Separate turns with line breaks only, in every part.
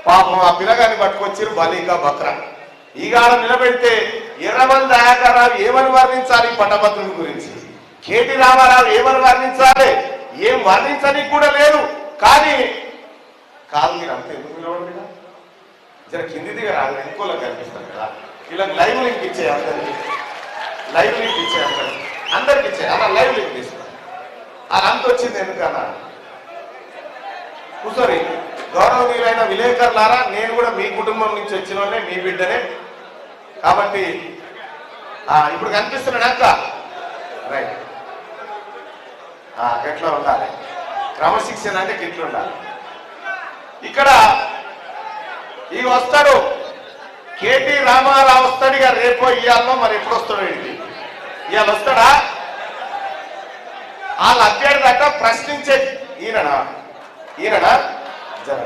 పాపం ఆ పిల్లగాని పట్టుకొచ్చారు బలిక బక్రా. ఈగాడ నిలబెడితే ఎర్రమల్లి దయాకర్రావు ఏమని వర్ణించాలి పట్టభద్రుని గురించి, కేటీ రామారావు ఏమని వర్ణించాలి, ఏం వర్ణించడానికి కూడా లేదు. కానీ కాదు మీరు అంత ఎందుకు నిలబడి జర కింది దిగ రాదు, ఇంకోలా కనిపిస్తారు కదా. ఇలా లైవ్ లింక్ ఇచ్చే అందరికి, లైవ్ లింక్ ఇచ్చే అందరికి ఇచ్చే అలా లైవ్ లింక్ తీసుకో. అది అంత వచ్చింది ఎందుకన్నా కూర్చోని. గౌరవనీయులైన విలేకరులారా, నేను కూడా మీ కుటుంబం నుంచి వచ్చిన వాళ్ళే, మీ బిడ్డనే కాబట్టి ఇప్పుడు కనిపిస్తున్నాడు అక్క రైట్. ఎట్లా ఉండాలి క్రమశిక్షణ అంటే ఇట్లా ఉండాలి. ఇక్కడ ఈ వస్తాడు కేటీ రామారావు వస్తాడు ఇక రేపో ఇయ్యాలో మరి ఎప్పుడు వస్తాడు ఇంటి ఇవాళ వస్తాడా? వాళ్ళ అభ్యర్థి దాకా ప్రశ్నించే ఈయననా జర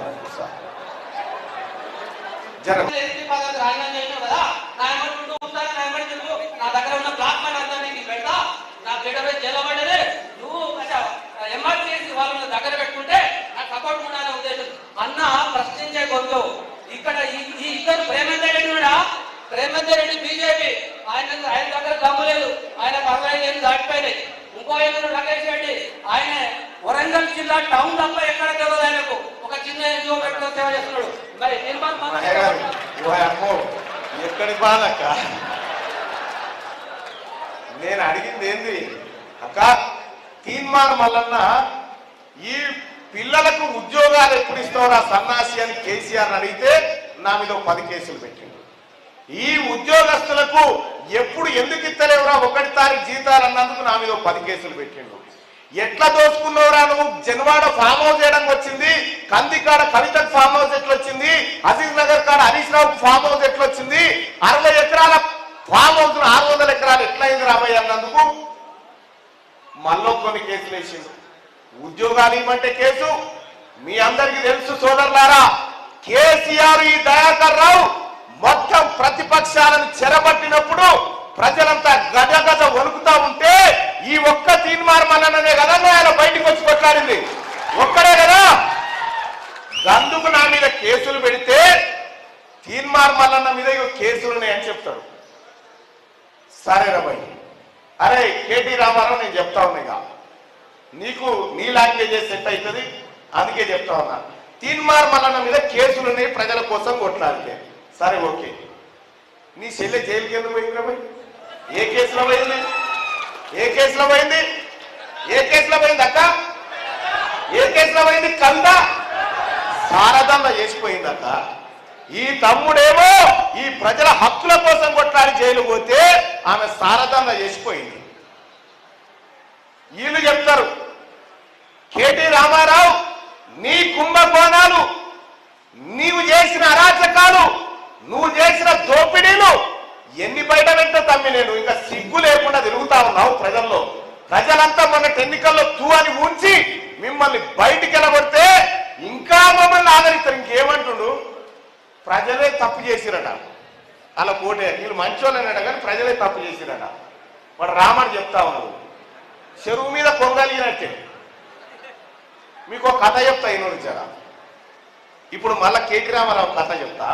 నా దగ్గర ఉన్న బ్లాక్ మనీ అంతా నీకు పెడతా, నా బిడ్డపై జైలబడ్డదే నువ్వు ఎంఆర్టీసీ వాళ్ళని దగ్గర పెట్టుకుంటే నాకు సపోర్ట్ ఉండాలనే ఉద్దేశం అన్న ప్రశ్నించే గొంతు. ఇక్కడ ఈ ఇద్దరు ప్రేమేందర్ రెడ్డి బీజేపీ, ఆయన దగ్గర దమ్ము లేదు, ఆయన 65 ఏళ్ళు దాటిపోయినాయి. ఇంకో ఎదురు రాకేష్ రెడ్డి, ఆయన వరంగల్ జిల్లా టౌన్ తప్ప ఎక్కడ తెలియదు ఆయనకు, ఒక చిన్న ఎన్జిఓ పెట్టుకుని సేవ చేస్తున్నాడు. మరి
ఎక్కడి బాధక్క నేను అడిగింది ఏంది అక్క, తీన్మార్ మల్లన్న ఈ పిల్లలకు ఉద్యోగాలు ఎప్పుడు ఇస్తావురా సన్నాసి అని కేసీఆర్ అడిగితే నా మీద 10 కేసులు పెట్టిండు. ఈ ఉద్యోగస్తులకు ఎప్పుడు ఎందుకు ఇస్తలేవురా 1 తారీఖు జీతాలు అన్నందుకు నా మీద 10 కేసులు పెట్టిండు. ఎట్లా దోచుకున్నావురా నువ్వు, జన్వాడ ఫామ్ హౌస్ చేయడానికి వచ్చింది, కందికాడ కవితకు ఫామ్ హౌస్ ఎట్లా వచ్చింది, అజీజ్ నగర్ కాడ హరీష్ రావుకు ఫామ్ హౌస్ ఎట్లా వచ్చింది, 60 ఎకరాల ఫామ్ హౌస్ 600 ఎకరాలు ఎట్లా అయింది రాబోయే అన్నందుకు మళ్ళీ కొన్ని కేసులు వేసిండు. ఉద్యోగాలు ఇవ్వమంటే కేసు. మీ అందరికీ తెలుసు సోదరులారా, కేసీఆర్ ఈ దయాకర్ రావు మొత్తం ప్రతిపక్షాలను చెరబట్టినప్పుడు ప్రజలంతా గజ వణుకుతా ఉంటే ఈ ఒక్క తీన్మార్ మల్లన్ననే కదా ఆయన బయటికి వచ్చి కొట్లాడింది, ఒక్కడే కదా. అందుకు నా మీద కేసులు పెడితే తీన్మార్ మల్లన్న మీద కేసులున్నాయి అని చెప్తాడు. సరే రమయ్య, అరే కేటీ రామారావు నేను చెప్తా ఉన్నా, నీకు నీ లాంగ్వేజ్ సెట్ అవుతుంది అందుకే చెప్తా ఉన్నా. తీన్మార్ మల్లన్న మీద కేసులున్నాయి ప్రజల కోసం కొట్లాడితే సరే ఓకే. నీ చెల్లె జైలుకి ఎందుకు పోయింది రమయ్య? ఏ కేసులో పోయింది అక్క? ఏ కేసులో పోయింది? కంద సారదండ చేసిపోయింది అక్క. ఈ తమ్ముడేమో ఈ ప్రజల హక్కుల కోసం కొట్లాడి జైలు పోతే ఆమె సారదండ చేసిపోయింది. వీళ్ళు చెప్తారు కేటీ రామారావు నీ కుంభకోణాలు, నీవు చేసిన అరాచకాలు, నువ్వు చేసిన దోపిడీలు ఎన్ని బయట పెట్ట తమ్మి, నేను ఇంకా సిగ్గు లేకుండా తిరుగుతా ఉన్నావు ప్రజల్లో. ప్రజలంతా మొన్న ఎన్నికల్లో తూ అని ఉంచి మిమ్మల్ని బయటికి వెళ్ళగొడితే ఇంకా మమ్మల్ని ఆదరిస్తారు. ఇంకేమంటుండు, ప్రజలే తప్పు చేసిరట, అలా కోటే వీళ్ళు మంచోళ్ళనట కానీ ప్రజలే తప్పు చేసిరట. వాడు రామని చెప్తా ఉన్నాడు, చెరువు మీద పొంగలిగినట్టే. మీకు ఒక కథ చెప్తా ఈయన. ఇప్పుడు మళ్ళా కేటీ రామారావు కథ చెప్తా.